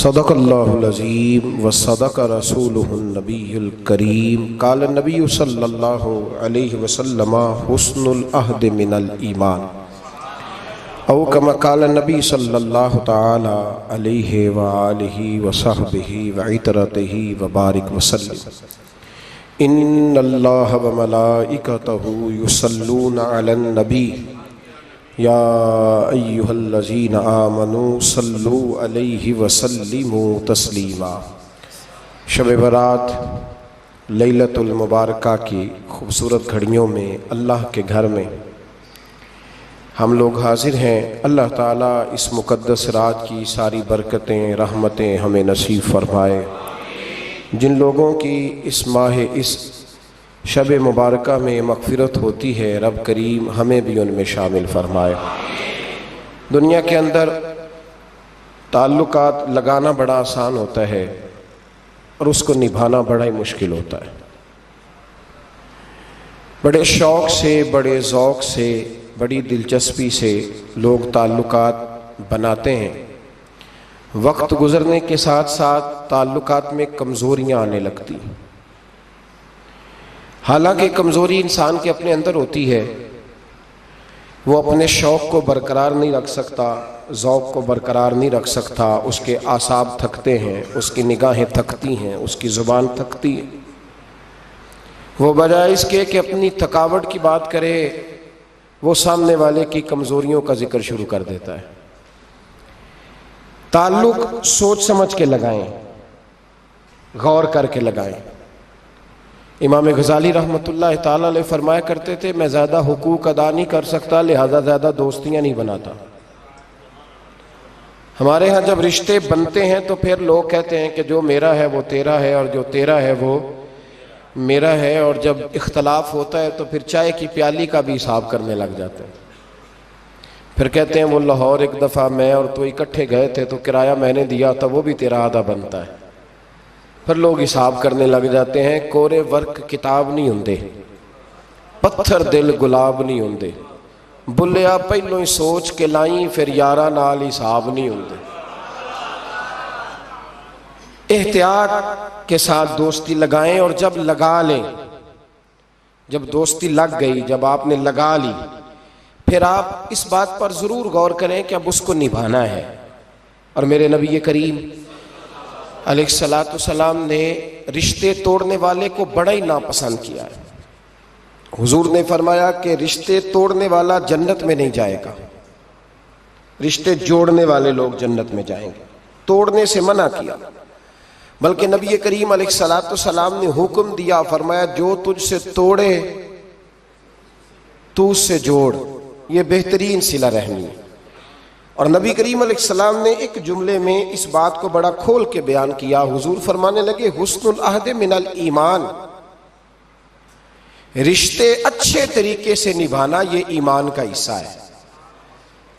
صدق اللہ العظیم وصدق رسولہ النبی الکریم قال النبی صلی اللہ علیہ وسلم حسن العہد من الایمان او کما قال النبی صلی اللہ تعالی علیہ وآلہ وصحبہ وعطرتہ وبارک وسلم ان اللہ وملائکتہ یصلون علی النبی یا ایہا الذین آمنوا صلو علیہ وسلموا تسلیما۔ شب برات لیلۃ المبارکہ کی خوبصورت گھڑیوں میں اللہ کے گھر میں ہم لوگ حاضر ہیں۔ اللہ تعالیٰ اس مقدس رات کی ساری برکتیں رحمتیں ہمیں نصیب فرمائے۔ جن لوگوں کی اس ماہ اس شب مبارکہ میں مغفرت ہوتی ہے، رب کریم ہمیں بھی ان میں شامل فرمائے۔ دنیا کے اندر تعلقات لگانا بڑا آسان ہوتا ہے اور اس کو نبھانا بڑا ہی مشکل ہوتا ہے۔ بڑے شوق سے، بڑے ذوق سے، بڑی دلچسپی سے لوگ تعلقات بناتے ہیں۔ وقت گزرنے کے ساتھ ساتھ تعلقات میں کمزوریاں آنے لگتی ہیں۔ حالانکہ کمزوری انسان کے اپنے اندر ہوتی ہے، وہ اپنے شوق کو برقرار نہیں رکھ سکتا، ذوق کو برقرار نہیں رکھ سکتا، اس کے اعصاب تھکتے ہیں، اس کی نگاہیں تھکتی ہیں، اس کی زبان تھکتی ہے۔ وہ بجائے اس کے کہ اپنی تھکاوٹ کی بات کرے، وہ سامنے والے کی کمزوریوں کا ذکر شروع کر دیتا ہے۔ تعلق سوچ سمجھ کے لگائیں، غور کر کے لگائیں۔ امام غزالی رحمۃ اللہ تعالیٰ علیہ فرمایا کرتے تھے، میں زیادہ حقوق ادا نہیں کر سکتا، لہذا زیادہ دوستیاں نہیں بناتا۔ ہمارے ہاں جب رشتے بنتے ہیں تو پھر لوگ کہتے ہیں کہ جو میرا ہے وہ تیرا ہے اور جو تیرا ہے وہ میرا ہے، اور جب اختلاف ہوتا ہے تو پھر چائے کی پیالی کا بھی حساب کرنے لگ جاتے ہیں۔ پھر کہتے ہیں وہ لاہور ایک دفعہ میں اور تو اکٹھے گئے تھے تو کرایہ میں نے دیا تھا، وہ بھی تیرا آدھا بنتا ہے۔ پھر لوگ حساب کرنے لگ جاتے ہیں۔ کورے ورک کتاب نہیں ہوندے، پتھر دل گلاب نہیں ہوندے، بلیا پہلوں ہی سوچ کے لائیں، پھر یارہ نال حساب نہیں ہوندے۔ احتیاط کے ساتھ دوستی لگائیں، اور جب لگا لیں، جب دوستی لگ گئی، جب آپ نے لگا لی، پھر آپ اس بات پر ضرور غور کریں کہ اب اس کو نبھانا ہے۔ اور میرے نبی کریم علیہ الصلوۃ والسلام نے رشتے توڑنے والے کو بڑا ہی ناپسند کیا ہے۔ حضور نے فرمایا کہ رشتے توڑنے والا جنت میں نہیں جائے گا، رشتے جوڑنے والے لوگ جنت میں جائیں گے۔ توڑنے سے منع کیا، بلکہ نبی کریم علیہ الصلوۃ والسلام نے حکم دیا، فرمایا جو تجھ سے توڑے تو اس سے جوڑ، یہ بہترین صلہ رحمی ہے۔ اور نبی کریم علیہ السلام نے ایک جملے میں اس بات کو بڑا کھول کے بیان کیا۔ حضور فرمانے لگے، حسن العہد من الایمان، رشتے اچھے طریقے سے نبھانا یہ ایمان کا حصہ ہے۔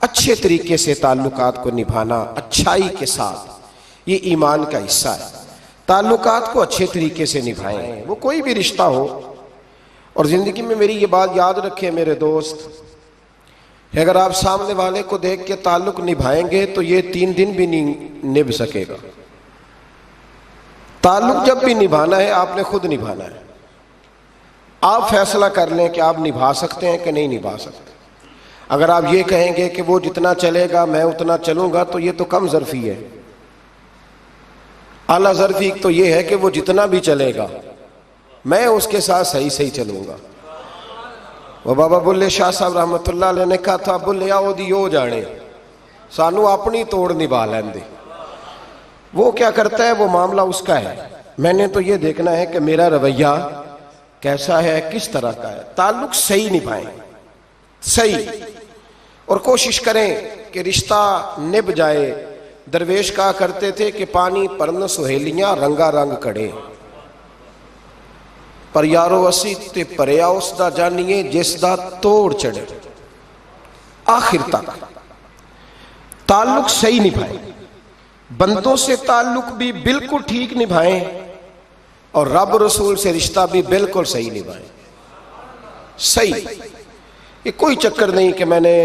اچھے طریقے سے تعلقات کو نبھانا، اچھائی کے ساتھ، یہ ایمان کا حصہ ہے۔ تعلقات کو اچھے طریقے سے نبھائیں، وہ کوئی بھی رشتہ ہو۔ اور زندگی میں میری یہ بات یاد رکھیں میرے دوست، اگر آپ سامنے والے کو دیکھ کے تعلق نبھائیں گے تو یہ 3 دن بھی نہیں نبھ سکے گا۔ تعلق جب بھی نبھانا ہے آپ نے خود نبھانا ہے۔ آپ فیصلہ کر لیں کہ آپ نبھا سکتے ہیں کہ نہیں نبھا سکتے۔ اگر آپ یہ کہیں گے کہ وہ جتنا چلے گا میں اتنا چلوں گا تو یہ تو کم ظرفی ہے۔ اعلیٰ ظرفی تو یہ ہے کہ وہ جتنا بھی چلے گا میں اس کے ساتھ صحیح چلوں گا۔ وہ بابا بلے شاہ صاحب رحمۃ اللہ علیہ نے کہا تھا، بلے آؤ دی ہو جانے، سانو اپنی توڑ نبھا لین دے۔ وہ کیا کرتا ہے وہ معاملہ اس کا ہے، میں نے تو یہ دیکھنا ہے کہ میرا رویہ کیسا ہے، کس طرح کا ہے۔ تعلق صحیح نبھائیں، صحیح، اور کوشش کریں کہ رشتہ نبھ جائے۔ درویش کہا کرتے تھے کہ پانی پرن سہیلیاں رنگا رنگ کڑے، پر یارو اسی تے پریا اس دا جانیے جس دا توڑ چڑھے۔ آخر تک تعلق صحیح نبھائیں، بندوں سے تعلق بھی بالکل ٹھیک نبھائیں، اور رب رسول سے رشتہ بھی بالکل صحیح نبھائیں۔ صحیح یہ کوئی چکر نہیں کہ میں نے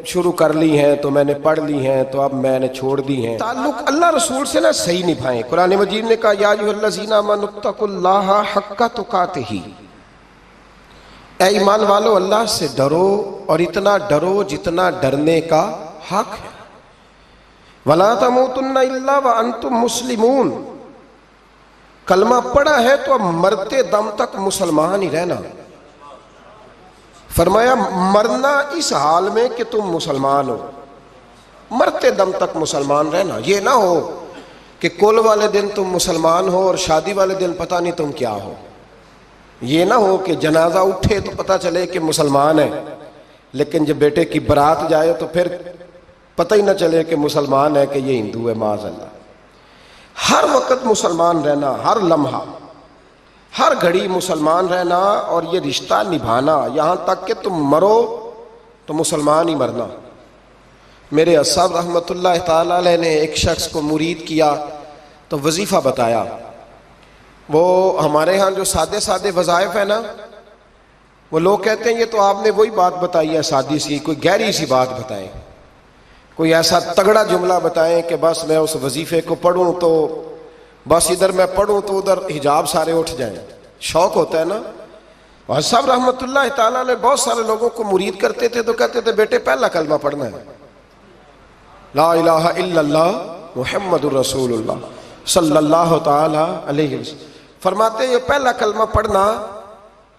شروع کر لی ہیں تو میں نے پڑھ لی ہیں تو اب میں نے چھوڑ دی ہیں. تعلق اللہ رسول سے نہ صحیح نبھائیں. قرآن مجید نے کہا یا ایھا الذین آمنوا اتقوا اللہ حق تقاتہ، اے ایمان والو اللہ سے ڈرو اور اتنا ڈرو جتنا ڈرنے کا حق ہے. وَلَا تَمُوتُنَّ إِلَّا وَأَنْتُمْ مُسْلِمُونَ، کلمہ پڑھا ہے تو اب مرتے دم تک مسلمان ہی رہنا. فرمایا مرنا اس حال میں کہ تم مسلمان ہو، مرتے دم تک مسلمان رہنا. یہ نہ ہو کہ کول والے دن تم مسلمان ہو اور شادی والے دن پتہ نہیں تم کیا ہو. یہ نہ ہو کہ جنازہ اٹھے تو پتہ چلے کہ مسلمان ہے، لیکن جب بیٹے کی برات جائے تو پھر پتہ ہی نہ چلے کہ مسلمان ہے کہ یہ ہندو ہے. معاذ اللہ. ہر وقت مسلمان رہنا، ہر لمحہ ہر گھڑی مسلمان رہنا اور یہ رشتہ نبھانا یہاں تک کہ تم مرو تو مسلمان ہی مرنا. میرے صاحب رحمۃ اللہ تعالی علیہ نے ایک شخص کو مرید کیا تو وظیفہ بتایا. وہ ہمارے ہاں جو سادے سادے وظائف ہیں نا، وہ لوگ کہتے ہیں یہ تو آپ نے وہی بات بتائی ہے سادی سی، کوئی گہری سی بات بتائیں، کوئی ایسا تگڑا جملہ بتائیں کہ بس میں اس وظیفے کو پڑھوں تو بس ادھر میں پڑھوں تو ادھر حجاب سارے اٹھ جائیں. شوق ہوتا ہے نا. اور صاحب رحمۃ اللہ تعالیٰ نے بہت سارے لوگوں کو مرید کرتے تھے تو کہتے تھے بیٹے پہلا کلمہ پڑھنا ہے، لا الہ الا اللہ محمد الرسول اللہ صلی اللہ تعالی علیہ وسلم. فرماتے یہ پہلا کلمہ پڑھنا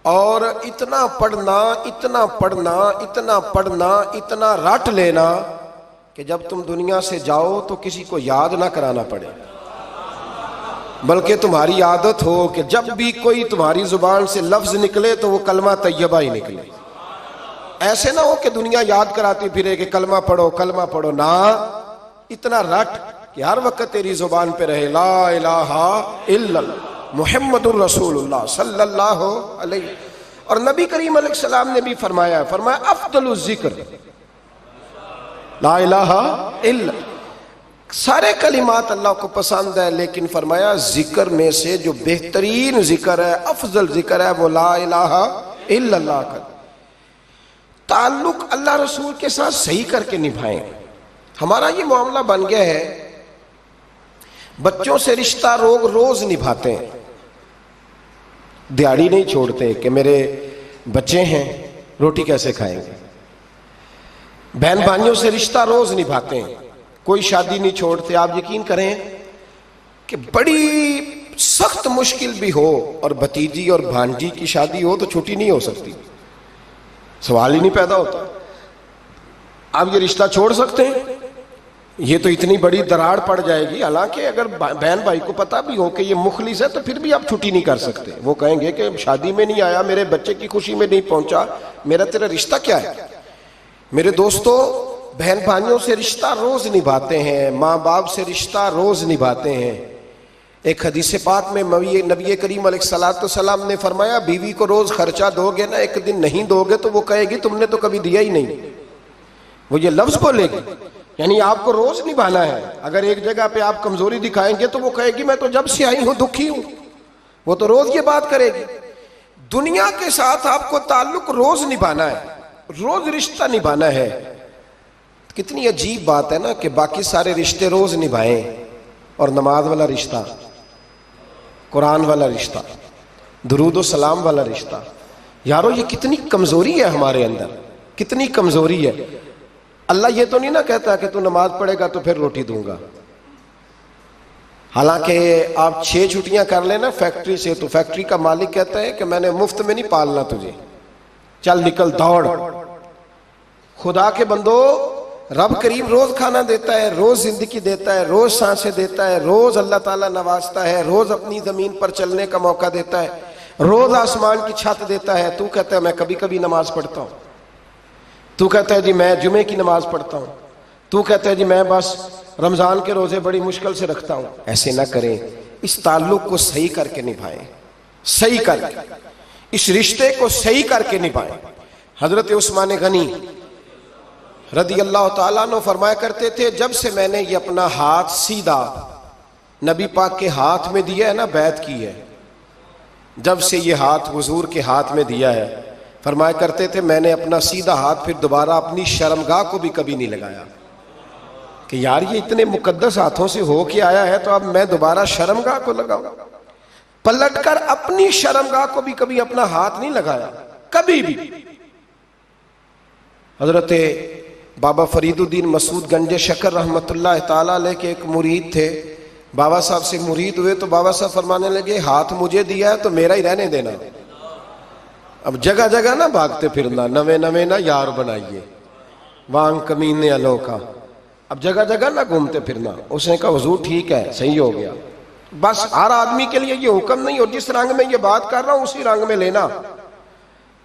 اور اتنا پڑھنا اتنا پڑھنا اتنا پڑھنا اتنا رٹ لینا کہ جب تم دنیا سے جاؤ تو کسی کو یاد نہ کرانا پڑے، بلکہ تمہاری عادت ہو کہ جب بھی کوئی تمہاری زبان سے لفظ نکلے تو وہ کلمہ طیبہ ہی نکلے. ایسے نہ ہو کہ دنیا یاد کراتی پھرے کہ کلمہ پڑھو کلمہ پڑھو. نہ، اتنا رٹ کہ ہر وقت تیری زبان پہ رہے لا الہ الا اللہ محمد الرسول اللہ صلی اللہ علیہ. اور نبی کریم علیہ السلام نے بھی فرمایا افضل الذکر لا الہ الا. سارے کلمات اللہ کو پسند ہے، لیکن فرمایا ذکر میں سے جو بہترین ذکر ہے، افضل ذکر ہے، وہ لا الہ الا اللہ کا. تعلق اللہ رسول کے ساتھ صحیح کر کے نبھائیں. ہمارا یہ معاملہ بن گیا ہے، بچوں سے رشتہ روز نبھاتے ہیں، دیہڑی نہیں چھوڑتے کہ میرے بچے ہیں روٹی کیسے کھائیں گے. بہن بھائیوں سے رشتہ روز نبھاتے ہیں، کوئی شادی نہیں چھوڑتے. آپ یقین کریں کہ بڑی سخت مشکل بھی ہو اور بھتیجی اور بھانجی کی شادی ہو تو چھٹی نہیں ہو سکتی، سوال ہی نہیں پیدا ہوتا. آپ یہ رشتہ چھوڑ سکتے ہیں؟ یہ تو اتنی بڑی دراڑ پڑ جائے گی. حالانکہ اگر بہن بھائی کو پتا بھی ہو کہ یہ مخلص ہے تو پھر بھی آپ چھٹی نہیں کر سکتے. وہ کہیں گے کہ شادی میں نہیں آیا، میرے بچے کی خوشی میں نہیں پہنچا، میرا تیرا رشتہ کیا ہے. میرے دوستو، بہن بھائیوں سے رشتہ روز نبھاتے ہیں، ماں باپ سے رشتہ روز نبھاتے ہیں. ایک حدیث پاک میں نبی کریم علیہ الصلوۃ والسلام نے فرمایا بیوی کو روز خرچہ دو گے نا، ایک دن نہیں دو گے تو وہ کہے گی تم نے تو کبھی دیا ہی نہیں. وہ یہ لفظ بولے گی، یعنی آپ کو روز نبھانا ہے. اگر ایک جگہ پہ آپ کمزوری دکھائیں گے تو وہ کہے گی میں تو جب سے آئی ہوں دکھی ہوں. وہ تو روز یہ بات کرے گی. دنیا کے ساتھ آپ کو تعلق روز نبھانا ہے، روز رشتہ نبھانا ہے. کتنی عجیب بات ہے نا کہ باقی سارے رشتے روز نبھائیں اور نماز والا رشتہ، قرآن والا رشتہ، درود و سلام والا رشتہ. یارو یہ کتنی کمزوری ہے ہمارے اندر، کتنی کمزوری ہے. اللہ یہ تو نہیں نہ کہتا کہ تو نماز پڑھے گا تو پھر روٹی دوں گا. حالانکہ آپ 6 چھٹیاں کر لینا فیکٹری سے تو فیکٹری کا مالک کہتا ہے کہ میں نے مفت میں نہیں پالنا تجھے، چل نکل دوڑ. خدا کے بندو، رب کریم روز کھانا دیتا ہے، روز زندگی دیتا ہے، روز سانسیں دیتا ہے، روز اللہ تعالیٰ نوازتا ہے، روز اپنی زمین پر چلنے کا موقع دیتا ہے، روز آسمان کی چھت دیتا ہے. تو کہتا ہے میں کبھی کبھی نماز پڑھتا ہوں، تو کہتا ہے جی میں جمعے کی نماز پڑھتا ہوں، تو کہتا ہے جی میں بس رمضان کے روزے بڑی مشکل سے رکھتا ہوں. ایسے نہ کریں. اس تعلق کو صحیح کر کے نبھائیں، صحیح کر کے اس رشتے کو صحیح کر کے نبھائیں. حضرت عثمان غنی رضی اللہ تعالیٰ عنہ فرمایا کرتے تھے جب سے میں نے یہ اپنا ہاتھ سیدھا نبی پاک کے ہاتھ میں دیا ہے نا، بیعت کی ہے، جب سے یہ ہاتھ حضور کے ہاتھ میں دیا ہے، فرمایا کرتے تھے میں نے اپنا سیدھا ہاتھ پھر دوبارہ اپنی شرمگاہ کو بھی کبھی نہیں لگایا کہ یار یہ اتنے مقدس ہاتھوں سے ہو کے آیا ہے تو اب میں دوبارہ شرمگاہ کو لگاؤں. پلٹ کر اپنی شرمگاہ کو بھی کبھی اپنا ہاتھ نہیں لگایا کبھی بھی. حضرت بابا فرید الدین مسعود گنج شکر رحمت اللہ تعالی علیہ کے ایک مرید تھے. بابا صاحب سے مرید ہوئے تو بابا صاحب فرمانے لگے ہاتھ مجھے دیا ہے تو میرا ہی رہنے دینا. اب جگہ جگہ نہ بھاگتے پھرنا, نوے نوے نہ یار بنائیے وانگ کمینے انوکھا. اب جگہ جگہ نہ گھومتے پھرنا. اس نے کہا حضور ٹھیک ہے صحیح ہو گیا. بس ہر آدمی کے لیے یہ حکم نہیں, اور جس رنگ میں یہ بات کر رہا ہوں اسی رنگ میں لینا.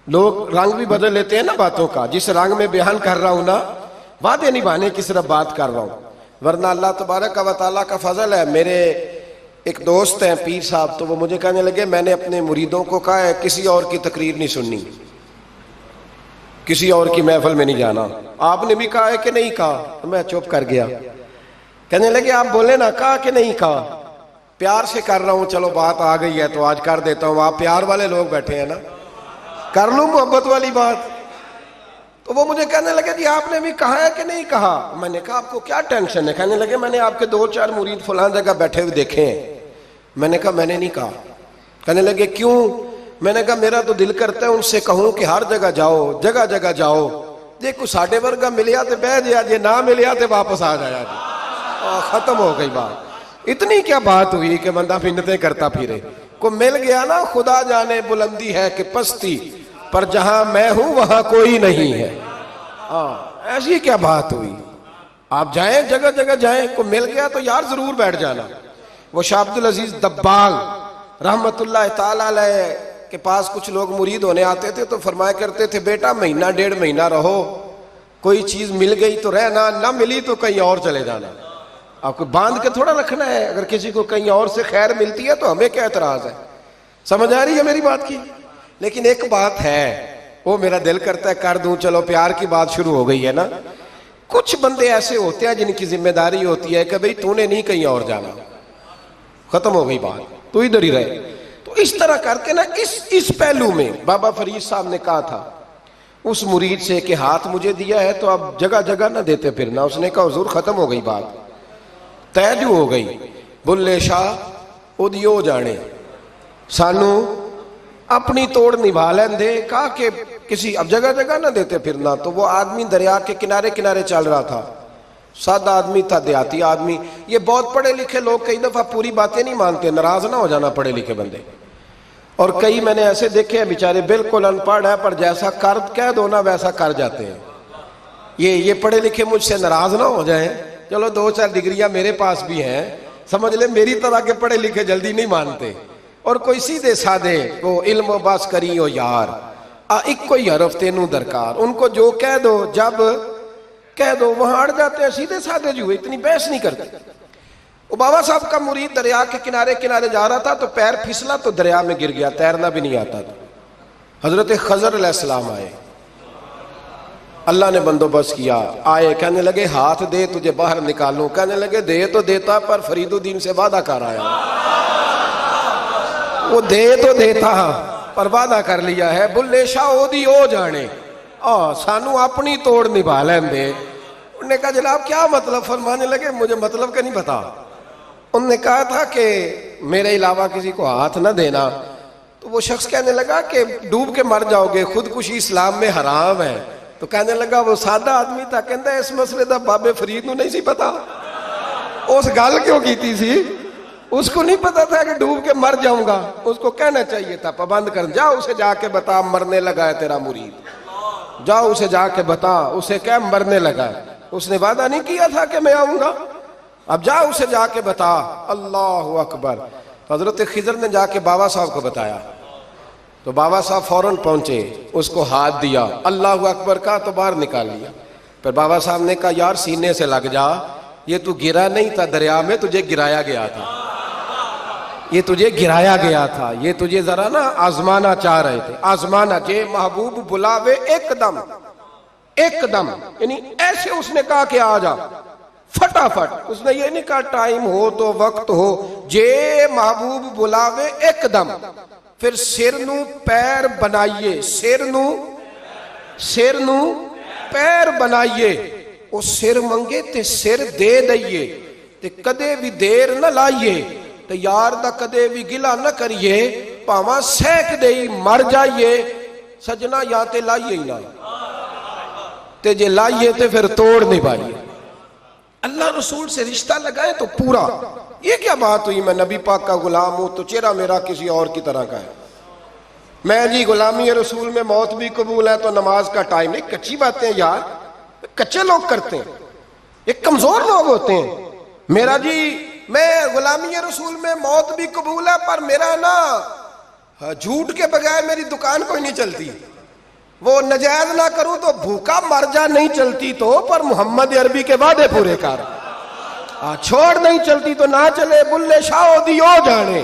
لوگ رنگ بھی بدل لیتے ہیں نا باتوں کا. جس رنگ میں بیان کر رہا ہوں نا, وعدے نبھانے کی صرف بات کر رہا ہوں, ورنہ اللہ تبارک و تعالیٰ کا فضل ہے. میرے ایک دوست ہیں پیر صاحب, تو وہ مجھے کہنے لگے میں نے اپنے مریدوں کو کہا ہے کسی اور کی تقریر نہیں سننی, کسی اور کی محفل میں نہیں جانا. آپ نے بھی کہا ہے کہ نہیں کہا؟ تو میں چپ کر گیا. کہنے لگے آپ بولے نا, کہا کہ نہیں کہا؟ پیار سے کر رہا ہوں, چلو بات آ گئی ہے تو آج کر دیتا ہوں. آپ پیار والے لوگ بیٹھے ہیں نا, کر لوں محبت والی بات. تو وہ مجھے کہنے لگے جی آپ نے بھی کہا ہے کہ نہیں کہا؟ میں نے کہا آپ کو کیا ٹینشن ہے؟ کہنے لگے میں نے آپ کے 2-4 مرید فلاں جگہ بیٹھے ہوئے دیکھے ہیں. میں نے کہا میں نے نہیں کہا. کہنے لگے کیوں؟ میں نے کہا میرا تو دل کرتا ہے ان سے کہوں کہ ہر جگہ جاؤ, جگہ جگہ جاؤ. دیکھو ساڈے ورگا ملیا تو بہ جیا جی, نہ ملیا تو واپس آ جایا جی. ختم ہو گئی بات. اتنی کیا بات ہوئی کہ بندہ منتیں کرتا پھرے. کو مل گیا نا, خدا جانے بلندی ہے کہ پستی, پر جہاں میں ہوں وہاں کوئی نہیں ہے. ایسی کیا بات ہوئی؟ آپ جائیں جگہ جگہ جائیں, کو مل گیا تو یار ضرور بیٹھ جانا. وہ شاہ عبد العزیز دباغ رحمت اللہ تعالی علیہ کے پاس کچھ لوگ مرید ہونے آتے تھے تو فرمایا کرتے تھے بیٹا 1-1.5 مہینہ رہو, کوئی چیز مل گئی تو رہنا, نہ ملی تو کہیں اور چلے جانا. آپ کو باندھ کے تھوڑا رکھنا ہے. اگر کسی کو کہیں اور سے خیر ملتی ہے تو ہمیں کیا اعتراض ہے؟ سمجھ آ رہی ہے میری بات کی؟ لیکن ایک بات ہے, وہ میرا دل کرتا ہے کر دوں, چلو پیار کی بات شروع ہو گئی ہے نا. کچھ بندے ایسے ہوتے ہیں جن کی ذمہ داری ہوتی ہے کہ بھئی تو نے نہیں کہیں اور جانا, ختم ہو گئی بات, تو ادھر ہی رہے. تو اس طرح کر کے نا اس پہلو میں بابا فرید صاحب نے کہا تھا اس مرید سے کہ ہاتھ مجھے دیا ہے تو اب جگہ جگہ نہ دیتے پھرنا. اس نے کہا حضور ختم ہو گئی بات, طے جو ہو گئی. بلے شاہ ادیو جانے, سانو اپنی توڑ نبھا لین دے. کہا کہ کسی اب جگہ جگہ نہ دیتے پھرنا. تو وہ آدمی دریا کے کنارے کنارے چل رہا تھا, سادہ آدمی تھا, دیہاتی آدمی. یہ بہت پڑھے لکھے لوگ کئی دفعہ پوری باتیں نہیں مانتے, ناراض نہ ہو جانا پڑھے لکھے بندے. اور کئی میں نے ایسے دیکھے ہیں بیچارے بالکل ان پڑھ ہے پر جیسا کر کہہ دو نا ویسا کر جاتے ہیں. یہ پڑھے لکھے مجھ سے ناراض نہ ہو جائیں, چلو 2-4 ڈگریاں میرے پاس بھی ہیں, سمجھ لیں میری طرح کے پڑھے لکھے جلدی نہیں مانتے. اور کوئی سیدھے سادے وہ علم و باس کری ہو یار, ایک کوئی حرف تینوں درکار. ان کو جو کہہ دو جب کہہ دو وہاں اڑ جاتے ہیں, سیدھے سادے جو اتنی بحث نہیں کرتے. وہ بابا صاحب کا مرید دریا کے کنارے کنارے جا رہا تھا تو پیر پھسلا تو دریا میں گر گیا, تیرنا بھی نہیں آتا تھا. حضرت خضر علیہ السلام آئے, اللہ نے بندوبست کیا. آئے, کہنے لگے ہاتھ دے تجھے باہر نکالوں. کہنے لگے دے تو دیتا پر فرید الدین سے وعدہ کر آیا. وہ دے تو دیتا پر وعدہ کر لیا ہے. بلے شاہ اودی او جانے, سانو اپنی توڑ نبھا لین دے. انہوں نے کہا جناب کیا مطلب؟ فرمانے لگے مجھے مطلب کا نہیں پتا. انہوں نے کہا تھا کہ میرے علاوہ کسی کو ہاتھ نہ دینا. تو وہ شخص کہنے لگا کہ ڈوب کے مر جاؤ گے, خودکشی اسلام میں حرام ہے. تو کہنے لگا وہ سادہ آدمی تھا, کہندا اس مسئلے دا بابے فرید نو نہیں سی پتا. اس گل کیوں کیتی سی؟ اس کو نہیں پتا تھا کہ ڈوب کے مر جاؤں گا. اس کو کہنا چاہیے تھا پابند کر, جا اسے جا کے بتا مرنے لگا ہے تیرا مرید, جاؤ اسے جا کے بتا, اسے کہہ مرنے لگا ہے. اس نے وعدہ نہیں کیا تھا کہ میں آؤں گا, اب جا اسے جا کے بتا. اللہ اکبر. حضرت خضر نے جا کے بابا صاحب کو بتایا تو بابا صاحب فوراً پہنچے, اس کو ہاتھ دیا, اللہ اکبر کہا تو باہر نکال لیا. پھر بابا صاحب نے کہا یار سینے سے لگ جا, یہ تو گرا نہیں تھا دریا میں, تجھے گرایا گیا تھا, یہ تجھے گرایا گیا تھا, یہ تجھے ذرا نا آزمانا چاہ رہے تھے. آزمانا جے محبوب بلاوے ایک دم, ایک دم, یعنی ایسے اس نے کہا کہ آ جا فٹافٹ. اس نے یہ نہیں کہا ٹائم ہو تو وقت ہو, جے محبوب بلاوے ایک دم. پھر سر نو پیر بنائیے, سر نو سر نو پیر بنائیے، او سر منگے تے سر دے دئیے، تے کدے بھی دیر نہ لائیے، تے یار دا کدے بھی گلا نہ کریے، پاواں سیک دئی مر جائیے، سجنا یا تے لائیے ہی نہ، تے جے لائیے تے پھر توڑ نہیں پائیے۔ اللہ رسول سے رشتہ لگائے تو پورا۔ یہ کیا بات ہوئی میں نبی پاک کا غلام ہوں تو چہرہ میرا کسی اور کی طرح کا ہے، میں جی غلامی رسول میں موت بھی قبول ہے تو نماز کا ٹائم نہیں۔ کچی باتیں یار، کچے لوگ کرتے ہیں، ایک کمزور لوگ ہوتے ہیں۔ میرا جی میں غلامی رسول میں موت بھی قبول ہے پر میرا نا جھوٹ کے بغیر میری دکان کوئی نہیں چلتی، وہ نجائز نہ کروں تو بھوکا مر جا، نہیں چلتی تو پر محمد عربی کے وعدے پورے کر، چھوڑ نہیں چلتی تو نہ چلے، بلے شاہ دیو جانے،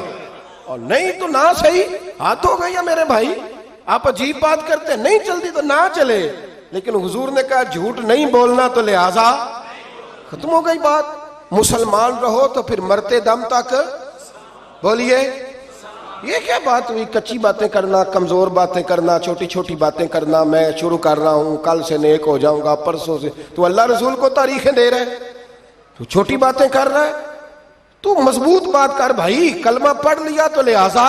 اور نہیں تو نہ صحیح، ہاتھ ہو گئی ہے میرے بھائی، آپ عجیب بات کرتے ہیں، نہیں چلتی تو نہ چلے، لیکن حضور نے کہا جھوٹ نہیں بولنا تو لہذا ختم ہو گئی بات۔ مسلمان رہو تو پھر مرتے دم تک بولیے۔ یہ کیا بات ہوئی؟ کچی باتیں کرنا، کمزور باتیں کرنا، چھوٹی چھوٹی باتیں کرنا، میں شروع کر رہا ہوں کل سے نیک ہو جاؤں گا، پرسوں سے، تو اللہ رسول کو تاریخیں دے رہے ہیں، تو چھوٹی باتیں کر رہا ہے، تو مضبوط بات کر بھائی، کلمہ پڑھ لیا تو لہذا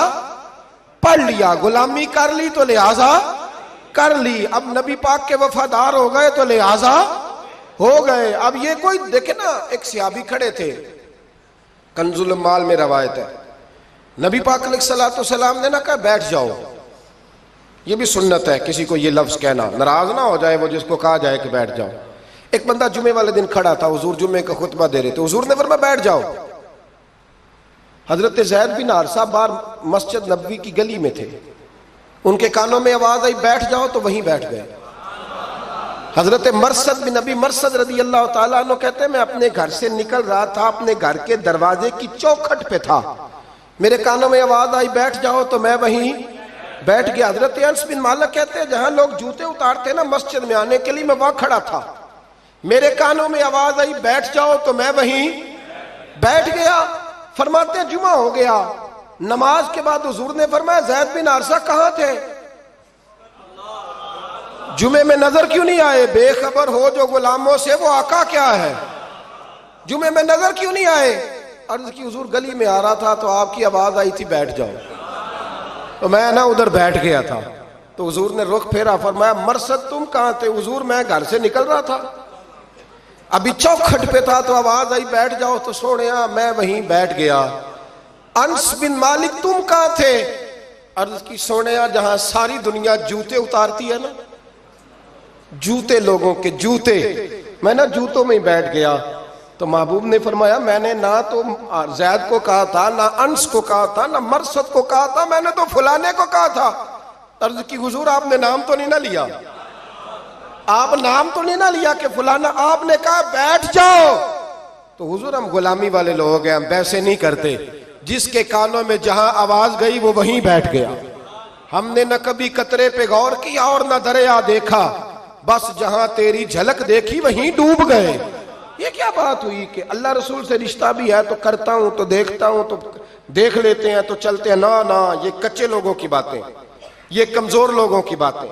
پڑھ لیا، غلامی کر لی تو لہذا کر لی، اب نبی پاک کے وفادار ہو گئے تو لہذا ہو گئے۔ اب یہ کوئی دیکھے نا، ایک صحابی کھڑے تھے، کنز المال میں روایت ہے، نبی پاک علیہ الصلوۃ والسلام نے نہ کہا بیٹھ جاؤ، یہ بھی سنت ہے کسی کو یہ لفظ کہنا، ناراض نہ ہو جائے وہ جس کو کہا جائے کہ بیٹھ جاؤ۔ ایک بندہ جمعے والے دن کھڑا تھا، حضور جمعے کا خطبہ دے رہے تھے، حضور نے فرمایا بیٹھ جاؤ۔ حضرت زید بن حارثہ باہر مسجد نبوی کی گلی میں تھے، ان کے کانوں میں آواز آئی بیٹھ جاؤ تو وہیں بیٹھ گئے۔ حضرت مرثد بن نبی مرثد رضی اللہ تعالیٰ عنہ کہتے ہیں میں اپنے گھر سے نکل رہا تھا، اپنے گھر کے دروازے کی چوکھٹ پہ تھا، میرے کانوں میں آواز آئی بیٹھ جاؤ تو میں وہیں بیٹھ گیا۔ حضرت انس بن مالک کہتے ہیں جہاں لوگ جوتے اتارتے نا مسجد میں آنے کے لیے، میں وہاں کھڑا تھا، میرے کانوں میں آواز آئی بیٹھ جاؤ تو میں وہیں بیٹھ گیا۔ فرماتے ہیں جمعہ ہو گیا، نماز کے بعد حضور نے فرمایا زید بن حارثہ کہاں تھے؟ جمعے میں نظر کیوں نہیں آئے؟ بے خبر ہو جو غلاموں سے وہ آقا کیا ہے، جمعے میں نظر کیوں نہیں آئے؟ عرض کی حضور گلی میں آ رہا تھا تو آپ کی آواز آئی تھی بیٹھ جاؤ، تو میں نا ادھر بیٹھ گیا تھا، تو حضور نے رخ پھیرا، فرمایا مرثد تم کہاں تھے؟ حضور میں گھر سے نکل رہا تھا، ابھی چوکھٹ پہ تھا تو آواز آئی بیٹھ جاؤ تو سوڑیا میں وہیں بیٹھ گیا۔ انس بن مالک تم کہاں تھے؟ عرض کی سوڑیا جہاں ساری دنیا جوتے اتارتی ہے نا، جوتے لوگوں کے جوتے، میں نا جوتوں میں ہی بیٹھ گیا۔ تو محبوب نے فرمایا میں نے نہ تو زید کو کہا تھا، نہ انس کو کہا تھا، نہ مرثد کو کہا تھا، میں نے تو فلانے کو کہا تھا۔ عرض کی حضور آپ نے نام تو نہیں نہ لیا، آپ نام تو نہیں نہ لیا کہ فلانا، آپ نے کہا بیٹھ جاؤ۔ تو حضور ہم غلامی والے لوگ ہیں، ہم ویسے نہیں کرتے، جس کے کانوں میں جہاں آواز گئی وہ وہیں بیٹھ گیا، ہم نے نہ کبھی قطرے پہ غور کیا اور نہ دریا دیکھا، بس جہاں تیری جھلک دیکھی وہیں ڈوب گئے۔ یہ کیا بات ہوئی کہ اللہ رسول سے رشتہ بھی ہے تو کرتا ہوں تو دیکھتا ہوں تو دیکھ لیتے ہیں تو چلتے ہیں، نہ یہ کچے لوگوں کی باتیں، یہ کمزور لوگوں کی باتیں،